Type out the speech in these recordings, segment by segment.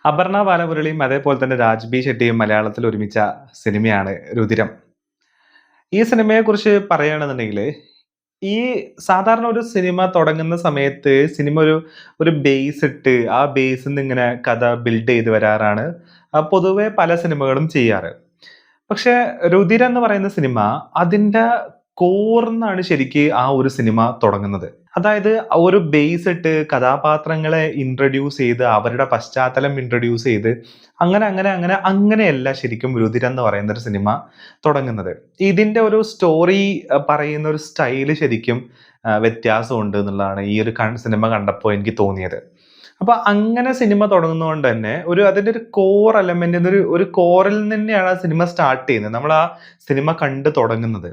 അപർണ ബാലമുരളിയും അതേപോലെ തന്നെ രാജ് ബി ഷെട്ടിയും മലയാളത്തിൽ ഒരുമിച്ച സിനിമയാണ് രുധിരം. ഈ സിനിമയെക്കുറിച്ച് പറയുകയാണെന്നുണ്ടെങ്കിൽ ഈ സാധാരണ ഒരു സിനിമ തുടങ്ങുന്ന സമയത്ത് സിനിമ ഒരു ഒരു ബേസ് ഇട്ട് ആ ബേസിൽ നിന്ന് ഇങ്ങനെ കഥ ബിൽഡ് ചെയ്ത് വരാറാണ് പൊതുവെ പല സിനിമകളും ചെയ്യാറ്. പക്ഷെ രുധിരം എന്ന് പറയുന്ന സിനിമ അതിന്റെ കോർന്നാണ് ശരിക്ക് ആ ഒരു സിനിമ തുടങ്ങുന്നത്. അതായത് ഒരു ബേസ് ഇട്ട് കഥാപാത്രങ്ങളെ ഇൻട്രൊഡ്യൂസ് ചെയ്ത് അവരുടെ പശ്ചാത്തലം ഇൻട്രൊഡ്യൂസ് ചെയ്ത് അങ്ങനെയല്ല ശരിക്കും രുധിരം എന്ന് പറയുന്ന ഒരു സിനിമ തുടങ്ങുന്നത്. ഇതിന്റെ ഒരു സ്റ്റോറി പറയുന്ന ഒരു സ്റ്റൈല് ശരിക്കും വ്യത്യാസമുണ്ട് എന്നുള്ളതാണ് ഈ ഒരു സിനിമ കണ്ടപ്പോൾ എനിക്ക് തോന്നിയത്. അപ്പൊ അങ്ങനെ സിനിമ തുടങ്ങുന്നതുകൊണ്ട് തന്നെ അതിന്റെ ഒരു കോർ എലമെന്റ് ഒരു ഒരു കോറിൽ തന്നെയാണ് ആ സിനിമ സ്റ്റാർട്ട് ചെയ്യുന്നത്. നമ്മൾ ആ സിനിമ കണ്ടു തുടങ്ങുന്നത്.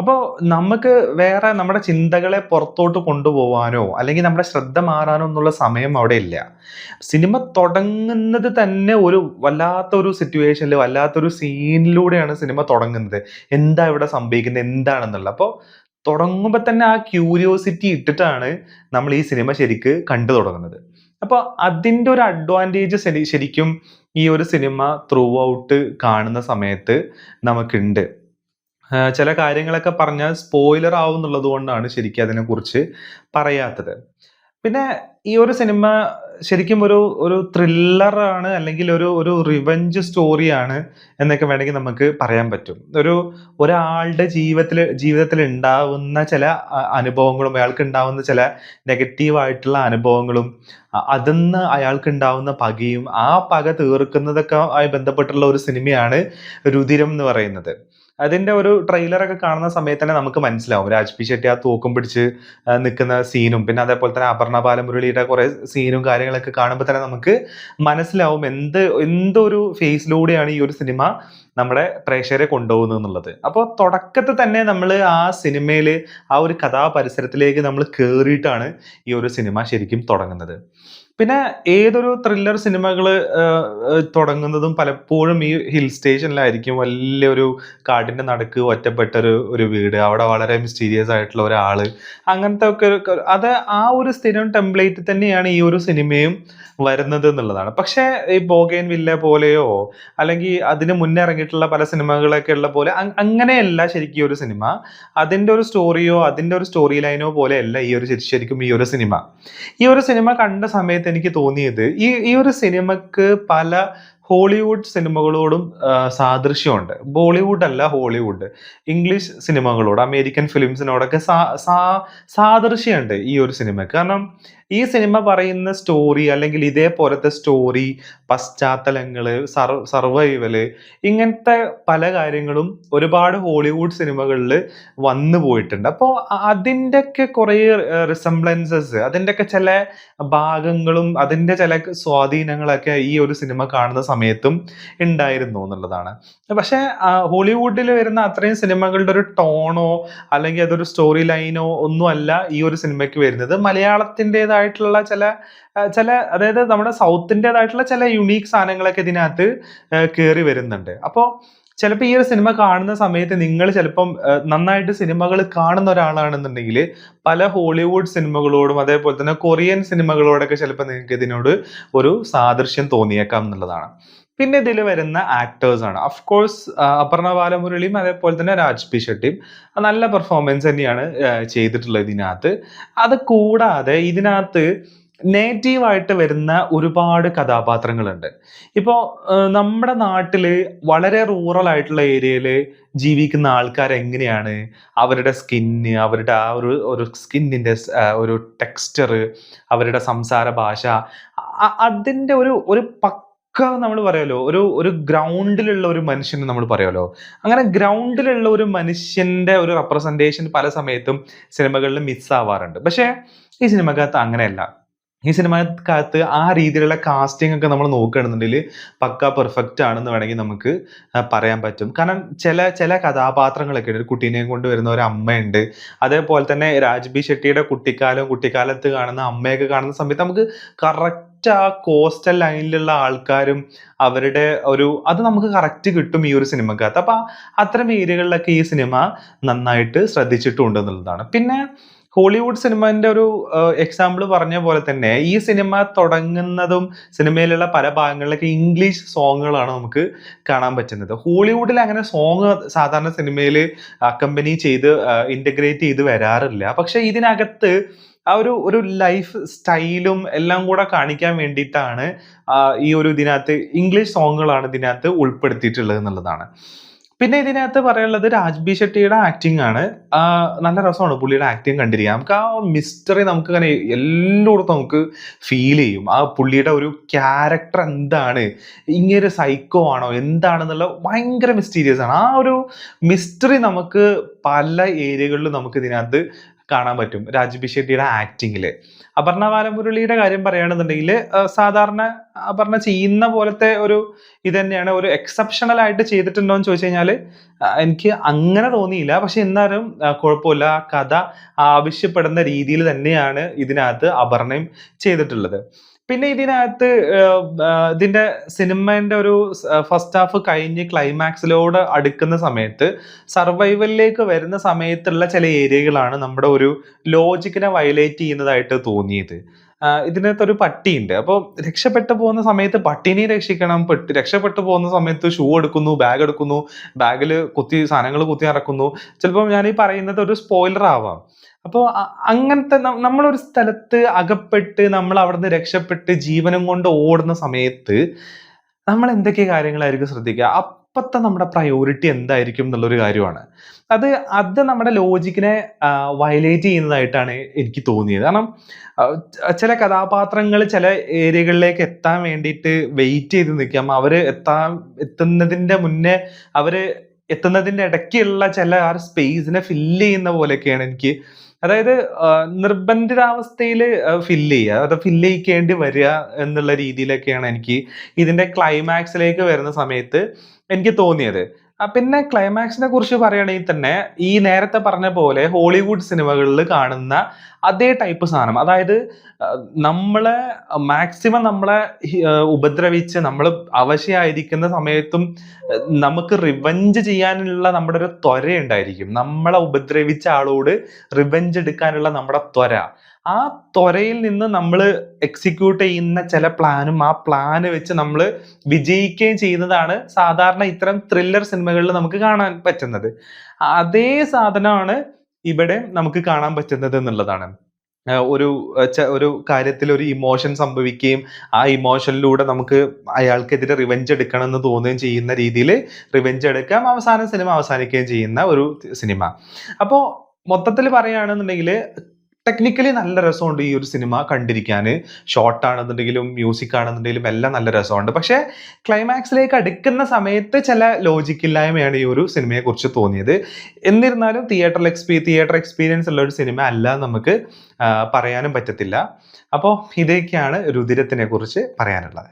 അപ്പോൾ നമുക്ക് വേറെ നമ്മുടെ ചിന്തകളെ പുറത്തോട്ട് കൊണ്ടുപോവാനോ അല്ലെങ്കിൽ നമ്മുടെ ശ്രദ്ധ മാറാനോ എന്നുള്ള സമയം അവിടെ ഇല്ല. സിനിമ തുടങ്ങുന്നത് തന്നെ ഒരു വല്ലാത്തൊരു സിറ്റുവേഷനിൽ വല്ലാത്തൊരു സീനിലൂടെയാണ് സിനിമ തുടങ്ങുന്നത്. എന്താ ഇവിടെ സംഭവിക്കുന്നത് എന്താണെന്നുള്ള. അപ്പോൾ തുടങ്ങുമ്പോൾ തന്നെ ആ ക്യൂരിയോസിറ്റി ഇട്ടിട്ടാണ് നമ്മൾ ഈ സിനിമ ശരിക്ക് കണ്ടു തുടങ്ങുന്നത്. അപ്പൊ അതിന്റെ ഒരു അഡ്വാൻറ്റേജ് ശരിക്കും ഈ ഒരു സിനിമ ത്രൂ ഔട്ട് കാണുന്ന സമയത്ത് നമുക്കുണ്ട്. ചില കാര്യങ്ങളൊക്കെ പറഞ്ഞാൽ സ്പോയിലർ ആവും എന്നുള്ളത് കൊണ്ടാണ് ശരിക്കും അതിനെക്കുറിച്ച് പറയാത്തത്. പിന്നെ ഈ ഒരു സിനിമ ശരിക്കും ഒരു ഒരു ത്രില്ലറാണ് അല്ലെങ്കിൽ ഒരു ഒരു റിവെഞ്ച് സ്റ്റോറിയാണ് എന്നൊക്കെ വേണമെങ്കിൽ നമുക്ക് പറയാൻ പറ്റും. ഒരാളുടെ ജീവിതത്തിൽ ഉണ്ടാവുന്ന ചില അനുഭവങ്ങളും അയാൾക്ക് ഉണ്ടാവുന്ന ചില നെഗറ്റീവ് ആയിട്ടുള്ള അനുഭവങ്ങളും അതിന്ന് അയാൾക്ക് ഉണ്ടാവുന്ന പകയും ആ പക തീർക്കുന്നതൊക്കെ ആയി ബന്ധപ്പെട്ടുള്ള ഒരു സിനിമയാണ് രുധിരം എന്ന് പറയുന്നത്. അതിന്റെ ഒരു ട്രെയിലറൊക്കെ കാണുന്ന സമയത്ത് തന്നെ നമുക്ക് മനസ്സിലാവും രാജ് പി ഷെട്ടി ആ തൂക്കം പിടിച്ച് നിൽക്കുന്ന സീനും പിന്നെ അതേപോലെ തന്നെ അപർണ ബാലമുരളിയുടെ കുറെ സീനും കാര്യങ്ങളൊക്കെ കാണുമ്പോൾ തന്നെ നമുക്ക് മനസ്സിലാവും എന്തൊരു ഫേസിലൂടെയാണ് ഈ ഒരു സിനിമ നമ്മുടെ പ്രേക്ഷകരെ കൊണ്ടുപോകുന്നത് എന്നുള്ളത്. അപ്പോൾ തുടക്കത്തിൽ തന്നെ നമ്മൾ ആ സിനിമയിൽ ആ ഒരു കഥാപരിസരത്തിലേക്ക് നമ്മൾ കയറിയിട്ടാണ് ഈ ഒരു സിനിമ ശരിക്കും തുടങ്ങുന്നത്. പിന്നെ ഏതൊരു ത്രില്ലർ സിനിമകൾ തുടങ്ങുന്നതും പലപ്പോഴും ഈ ഹിൽ സ്റ്റേഷനിലായിരിക്കും. വലിയൊരു കാടിന്റെ നടുക്ക് ഒറ്റപ്പെട്ട ഒരു വീട്, അവിടെ വളരെ മിസ്റ്റീരിയസ് ആയിട്ടുള്ള ഒരാള്, അങ്ങനത്തെ ഒക്കെ അത് ആ ഒരു സ്ഥിരം ടെംപ്ലേറ്റ് തന്നെയാണ് ഈ ഒരു സിനിമയും വരുന്നത് എന്നുള്ളതാണ്. പക്ഷെ ഈ ബോഗൈൻ വില്ല പോലെയോ അല്ലെങ്കിൽ അതിന് മുന്നേ ഇറങ്ങിയിട്ടുള്ള പല സിനിമകളൊക്കെ ഉള്ള പോലെ അങ്ങനെയല്ല ശരിക്കും ഈ ഒരു സിനിമ. അതിന്റെ ഒരു സ്റ്റോറിയോ അതിന്റെ ഒരു സ്റ്റോറി ലൈനോ പോലെയല്ല ശരിക്കും ഈ ഒരു സിനിമ. ഈ ഒരു സിനിമ കണ്ട സമയത്ത് എനിക്ക് തോന്നിയത് ഈ ഒരു സിനിമക്ക് പല ഹോളിവുഡ് സിനിമകളോടും സാദൃശ്യമുണ്ട്. ബോളിവുഡ് അല്ല, ഹോളിവുഡ്, ഇംഗ്ലീഷ് സിനിമകളോട്, അമേരിക്കൻ ഫിലിംസിനോടൊക്കെ സാദൃശ്യമുണ്ട് ഈ ഒരു സിനിമക്ക്. കാരണം ഈ സിനിമ പറയുന്ന സ്റ്റോറി അല്ലെങ്കിൽ ഇതേപോലത്തെ സ്റ്റോറി, പശ്ചാത്തലങ്ങള്, സർവൈവല്, ഇങ്ങനത്തെ പല കാര്യങ്ങളും ഒരുപാട് ഹോളിവുഡ് സിനിമകളിൽ വന്നു പോയിട്ടുണ്ട്. അപ്പോൾ അതിൻ്റെയൊക്കെ കുറേ റിസംബ്ലൻസസ്, അതിൻ്റെയൊക്കെ ചില ഭാഗങ്ങളും അതിൻ്റെ ചില സ്വാധീനങ്ങളൊക്കെ ഈ ഒരു സിനിമ കാണുന്ന സമയത്തും ഉണ്ടായിരുന്നു എന്നുള്ളതാണ്. പക്ഷെ ഹോളിവുഡിൽ വരുന്ന അത്രയും സിനിമകളുടെ ഒരു ടോണോ അല്ലെങ്കിൽ അതൊരു സ്റ്റോറി ലൈനോ ഒന്നും അല്ല ഈ ഒരു സിനിമയ്ക്ക് വരുന്നത്. മലയാളത്തിൻ്റെതായിട്ടുള്ള ചില അതായത് നമ്മുടെ സൗത്തിൻ്റെതായിട്ടുള്ള ചില യുണീക്ക് സാധനങ്ങളൊക്കെ ഇതിനകത്ത് കയറി വരുന്നുണ്ട്. അപ്പോൾ ചിലപ്പോൾ ഈ ഒരു സിനിമ കാണുന്ന സമയത്ത് നിങ്ങൾ ചിലപ്പം നന്നായിട്ട് സിനിമകൾ കാണുന്ന ഒരാളാണെന്നുണ്ടെങ്കിൽ പല ഹോളിവുഡ് സിനിമകളോടും അതേപോലെ തന്നെ കൊറിയൻ സിനിമകളോടൊക്കെ ചിലപ്പോൾ നിങ്ങൾക്ക് ഇതിനോട് ഒരു സാദൃശ്യം തോന്നിയേക്കാം എന്നുള്ളതാണ്. പിന്നെ ഇതിൽ വരുന്ന ആക്ടേഴ്സ് ആണ്. അഫ്കോഴ്സ് അപർണ ബാലമുരളിയും അതേപോലെ തന്നെ രാജ് പി ഷെട്ടിയും നല്ല പെർഫോമൻസ് തന്നെയാണ് ചെയ്തിട്ടുള്ളത് ഇതിനകത്ത്. അത് കൂടാതെ ഇതിനകത്ത് നേറ്റീവായിട്ട് വരുന്ന ഒരുപാട് കഥാപാത്രങ്ങളുണ്ട്. ഇപ്പോൾ നമ്മുടെ നാട്ടിൽ വളരെ റൂറൽ ആയിട്ടുള്ള ഏരിയയിൽ ജീവിക്കുന്ന ആൾക്കാർ എങ്ങനെയാണ് അവരുടെ സ്കിന്ന്, അവരുടെ ആ ഒരു സ്കിന്നിൻ്റെ ഒരു ടെക്സ്ചർ, അവരുടെ സംസാര ഭാഷ, അതിൻ്റെ ഒരു നമ്മൾ പറയുമല്ലോ ഒരു ഗ്രൗണ്ടിലുള്ള ഒരു മനുഷ്യന് നമ്മൾ പറയുമല്ലോ, അങ്ങനെ ഗ്രൗണ്ടിലുള്ള ഒരു മനുഷ്യന്റെ ഒരു റെപ്രസെന്റേഷൻ പല സമയത്തും സിനിമകളിൽ മിസ് ആവാറുണ്ട്. പക്ഷേ ഈ സിനിമക്കകത്ത് അങ്ങനെയല്ല. ഈ സിനിമക്കകത്ത് ആ രീതിയിലുള്ള കാസ്റ്റിംഗ് ഒക്കെ നമ്മൾ നോക്കുകയാണെന്നുണ്ടെങ്കിൽ പക്ക പെർഫെക്റ്റ് ആണെന്ന് വേണമെങ്കിൽ നമുക്ക് പറയാൻ പറ്റും. കാരണം ചില കഥാപാത്രങ്ങളൊക്കെ ഉണ്ട്. ഒരു കുട്ടീനെയും കൊണ്ട് വരുന്ന ഒരു അമ്മയുണ്ട്. അതേപോലെ തന്നെ രാജ് ബി ഷെട്ടിയുടെ കുട്ടിക്കാലത്ത് കാണുന്ന അമ്മയൊക്കെ കാണുന്ന സമയത്ത് നമുക്ക് കറക്റ്റ് ആ കോസ്റ്റൽ ലൈനിലുള്ള ആൾക്കാരും അവരുടെ അത് നമുക്ക് കറക്റ്റ് കിട്ടും ഈ ഒരു സിനിമക്കകത്ത്. അപ്പൊ അത്തരം ഏരിയകളിലൊക്കെ ഈ സിനിമ നന്നായിട്ട് ശ്രദ്ധിച്ചിട്ടുണ്ട് എന്നുള്ളതാണ്. പിന്നെ ഹോളിവുഡ് സിനിമന്റെ ഒരു എക്സാമ്പിൾ പറഞ്ഞ പോലെ തന്നെ ഈ സിനിമ തുടങ്ങുന്നതും സിനിമയിലുള്ള പല ഭാഗങ്ങളിലൊക്കെ ഇംഗ്ലീഷ് സോങ്ങുകളാണ് നമുക്ക് കാണാൻ പറ്റുന്നത്. ഹോളിവുഡിൽ അങ്ങനെ സോങ് സാധാരണ സിനിമയിൽ അക്കമ്പനി ചെയ്ത് ഇന്റഗ്രേറ്റ് ചെയ്ത് വരാറില്ല. പക്ഷെ ഇതിനകത്ത് ആ ഒരു ലൈഫ് സ്റ്റൈലും എല്ലാം കൂടെ കാണിക്കാൻ വേണ്ടിയിട്ടാണ് ഈ ഒരു ഇതിനകത്ത് ഇംഗ്ലീഷ് സോങ്ങുകളാണ് ഇതിനകത്ത് ഉൾപ്പെടുത്തിയിട്ടുള്ളത് എന്നുള്ളതാണ്. പിന്നെ ഇതിനകത്ത് പറയാനുള്ളത് രാജ്ബി ഷെട്ടിയുടെ ആക്ടിംഗ് ആണ്. നല്ല രസമാണ് പുള്ളിയുടെ ആക്ടിങ് കണ്ടിരിക്കാൻ. നമുക്ക് ആ മിസ്റ്ററി നമുക്ക് ഇങ്ങനെ എല്ലായിടത്തും നമുക്ക് ഫീൽ ചെയ്യും. ആ പുള്ളിയുടെ ഒരു ക്യാരക്ടർ എന്താണ്, ഇങ്ങനെ സൈക്കോ ആണോ എന്താണെന്നുള്ള ഭയങ്കര മിസ്റ്റീരിയസ് ആണ്. ആ ഒരു മിസ്റ്ററി നമുക്ക് പല ഏരിയകളിലും നമുക്ക് ഇതിനകത്ത് കാണാൻ പറ്റും രാജ്ബി ഷെട്ടിയുടെ ആക്ടിങ്ങില്. അപർണ ബാലമുരളിയുടെ കാര്യം പറയുകയാണെന്നുണ്ടെങ്കിൽ സാധാരണ അപർണ ചെയ്യുന്ന പോലത്തെ ഒരു ഇത് തന്നെയാണ്. ഒരു എക്സെപ്ഷണൽ ആയിട്ട് ചെയ്തിട്ടുണ്ടോ എന്ന് ചോദിച്ചു കഴിഞ്ഞാൽ എനിക്ക് അങ്ങനെ തോന്നിയില്ല. പക്ഷെ എന്നാലും കുഴപ്പമില്ല. കഥ ആവശ്യപ്പെടുന്ന രീതിയിൽ തന്നെയാണ് ഇതിനകത്ത് അപർണയും ചെയ്തിട്ടുള്ളത്. പിന്നെ ഇതിനകത്ത് ഇതിന്റെ സിനിമന്റെ ഒരു ഫസ്റ്റ് ഹാഫ് കഴിഞ്ഞ് ക്ലൈമാക്സിലോട് അടുക്കുന്ന സമയത്ത് സർവൈവലിലേക്ക് വരുന്ന സമയത്തുള്ള ചില ഏരിയകളാണ് നമ്മുടെ ഒരു ലോജിക്കിനെ വയലേറ്റ് ചെയ്യുന്നതായിട്ട് തോന്നിയത്. ഇതിനകത്തൊരു പട്ടിയുണ്ട്. അപ്പോൾ രക്ഷപ്പെട്ടു പോകുന്ന സമയത്ത് പട്ടിനെ രക്ഷിക്കണം, രക്ഷപ്പെട്ടു പോകുന്ന സമയത്ത് ഷൂ എടുക്കുന്നു, ബാഗ് എടുക്കുന്നു, ബാഗിൽ സാധനങ്ങൾ കുത്തി ഇറക്കുന്നു. ചിലപ്പോൾ ഞാൻ ഈ പറയുന്നത് ഒരു സ്പോയിലർ ആവാം. അപ്പോൾ അങ്ങനത്തെ നമ്മളൊരു സ്ഥലത്ത് അകപ്പെട്ട് നമ്മൾ അവിടുന്ന് രക്ഷപ്പെട്ട് ജീവനും കൊണ്ട് ഓടുന്ന സമയത്ത് നമ്മൾ എന്തൊക്കെ കാര്യങ്ങളായിരിക്കും ശ്രദ്ധിക്കുക? അപ്പത്തെ നമ്മുടെ പ്രയോറിറ്റി എന്തായിരിക്കും എന്നുള്ളൊരു കാര്യമാണ്. അത് നമ്മുടെ ലോജിക്കിനെ വയലേറ്റ് ചെയ്യുന്നതായിട്ടാണ് എനിക്ക് തോന്നിയത്. കാരണം ചില കഥാപാത്രങ്ങൾ ചില ഏരിയകളിലേക്ക് എത്താൻ വേണ്ടിയിട്ട് വെയിറ്റ് ചെയ്ത് നിൽക്കാം. അവര് എത്തുന്നതിന്റെ മുന്നേ അവര് എത്തുന്നതിന്റെ ഇടയ്ക്കുള്ള ചില ആ സ്പേസിനെ ഫില്ല് ചെയ്യുന്ന പോലെയൊക്കെയാണ് എനിക്ക്. അതായത് നിർബന്ധിതാവസ്ഥയിൽ ഫില്ല് ചെയ്യുക, അത് ഫില്ല് ചെയ്യിക്കേണ്ടി വരിക എന്നുള്ള രീതിയിലൊക്കെയാണ് എനിക്ക് ഇതിന്റെ ക്ലൈമാക്സിലേക്ക് വരുന്ന സമയത്ത് എനിക്ക് തോന്നിയത്. പിന്നെ ക്ലൈമാക്സിനെ കുറിച്ച് പറയുകയാണെങ്കിൽ തന്നെ ഈ നേരത്തെ പറഞ്ഞ പോലെ ഹോളിവുഡ് സിനിമകളിൽ കാണുന്ന അതേ ടൈപ്പ് സാധനം. അതായത് നമ്മളെ മാക്സിമം നമ്മളെ ഉപദ്രവിച്ച് നമ്മൾ അവശയായിരിക്കുന്ന സമയത്തും നമുക്ക് റിവെഞ്ച് ചെയ്യാനുള്ള നമ്മുടെ ഒരു ത്വര ഉണ്ടായിരിക്കും. നമ്മളെ ഉപദ്രവിച്ച ആളോട് റിവെഞ്ച് എടുക്കാനുള്ള നമ്മുടെ ത്വര. ആ ത്വരയിൽ നിന്ന് നമ്മൾ എക്സിക്യൂട്ട് ചെയ്യുന്ന ചില പ്ലാനും ആ പ്ലാന് വെച്ച് നമ്മൾ വിജയിക്കുകയും ചെയ്യുന്നതാണ് സാധാരണ ഇത്തരം ത്രില്ലർ സിനിമകളിൽ നമുക്ക് കാണാൻ പറ്റുന്നത്. അതേ സാധനമാണ് ഇവിടെ നമുക്ക് കാണാൻ പറ്റുന്നത് എന്നുള്ളതാണ്. ഒരു കാര്യത്തിൽ ഒരു ഇമോഷൻ സംഭവിക്കുകയും ആ ഇമോഷനിലൂടെ നമുക്ക് അയാൾക്കെതിരെ റിവെഞ്ച് എടുക്കണം എന്ന് തോന്നുകയും ചെയ്യുന്ന രീതിയിൽ റിവെഞ്ച് എടുക്കാം, അവസാനം സിനിമ അവസാനിക്കുകയും ചെയ്യുന്ന ഒരു സിനിമ. അപ്പോൾ മൊത്തത്തിൽ പറയുകയാണെന്നുണ്ടെങ്കിൽ ടെക്നിക്കലി നല്ല രസമുണ്ട് ഈ ഒരു സിനിമ കണ്ടിരിക്കാൻ. ഷോർട്ട് ആണെന്നുണ്ടെങ്കിലും മ്യൂസിക് ആണെന്നുണ്ടെങ്കിലും എല്ലാം നല്ല രസമുണ്ട്. പക്ഷേ ക്ലൈമാക്സിലേക്ക് അടുക്കുന്ന സമയത്ത് ചില ലോജിക്കില്ലായ്മയാണ് ഈ ഒരു സിനിമയെ കുറിച്ച് തോന്നിയത്. എന്നിരുന്നാലും തിയേറ്റർ എക്സ്പീരിയൻസ് ഉള്ള ഒരു സിനിമ അല്ല നമുക്ക് പറയാനും പറ്റത്തില്ല. അപ്പോൾ ഇതൊക്കെയാണ് രുതിരത്തിനെ കുറിച്ച് പറയാനുള്ളത്.